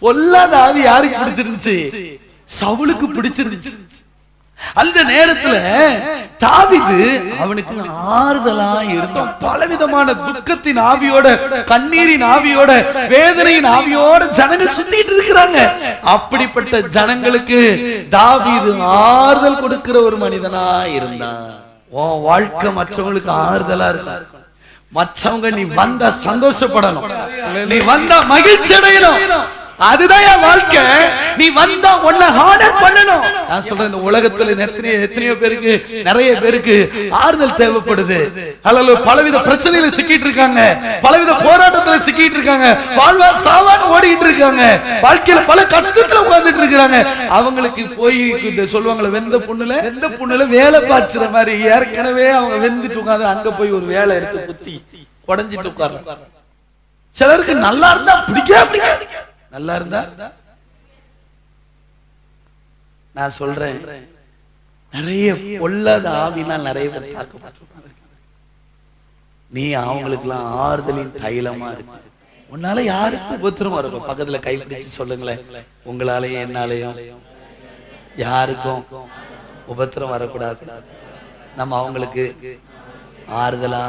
பொல்லாத ஆவி யாருக்கு பிடிச்சிருந்துச்சு? சவுலுக்கு பிடிச்சிருந்துச்சு. அந்த நேரத்துல தாவீது அவனுக்கு ஆறுதலா இருந்தோம். பலவிதமான துக்கத்தின் ஆவியோட, கண்ணீரின் ஆவியோட, வேதனையின் ஆவியோட ஜனங்கள் சுத்திட்டு இருக்கிறாங்க. அப்படிப்பட்ட ஜனங்களுக்கு தாவீது ஆறுதல் கொடுக்கிற ஒரு மனிதனா இருந்தான். உன் வாழ்க்கை மற்றவங்களுக்கு ஆறுதலா இருக்கும். மற்றவங்க நீ வந்தா சந்தோஷப்படணும், நீ வந்தா மகிழ்ச்சி அடையணும். அதுதான் என் வாழ்க்கை. நீ வந்தா உன்னை ஆர்டர் பண்ணணும். நான் சொல்றேன், இந்த உலகத்துல எத்தனையோ பேருக்கு, நிறைய பேருக்கு ஆறுதல் தேவைப்படுது. அல்ல, பலவித பிரச்சனையில சிக்கிட்டு இருக்காங்க, பலவித போராட்டத்துல சிக்கிட்டு இருக்காங்க, வாழ்வா சாவான்னு ஓடிட்டு இருக்காங்க, வாழ்க்கையில பல கஷ்டத்துல உட்கார்ந்துட்டு இருக்காங்க. அவங்களுக்கு போய் சொல்லுவாங்களே, வெந்த புண்ணுல வேலை பாய்ச்சுற மாதிரி ஏற்கனவே அவங்க வெந்துட்டு உட்காந்து அங்க போய் ஒரு வேலை எடுத்து குத்தி உடஞ்சிட்டு உட்கார்றாங்க. சிலருக்கு நல்லா இருந்தா பிடிக்காது, நல்லா இருந்தா. நான் சொல்றேன், நிறைய பொல்லாத ஆவினால் நிறைய பேர் தாக்கப்பட்டிருப்பாங்க. நீ அவங்களுக்கு எல்லாம் ஆறுதலின் தைலமா இருக்கு. உன்னால யாருக்கும் உபத்திரமா இருக்கும். பக்கத்துல கைப்பிடிச்சு சொல்லுங்களேன், உங்களாலேயும் என்னாலேயும் யாருக்கும் உபத்திரம் வரக்கூடாது. நம்ம அவங்களுக்கு ஆறுதலா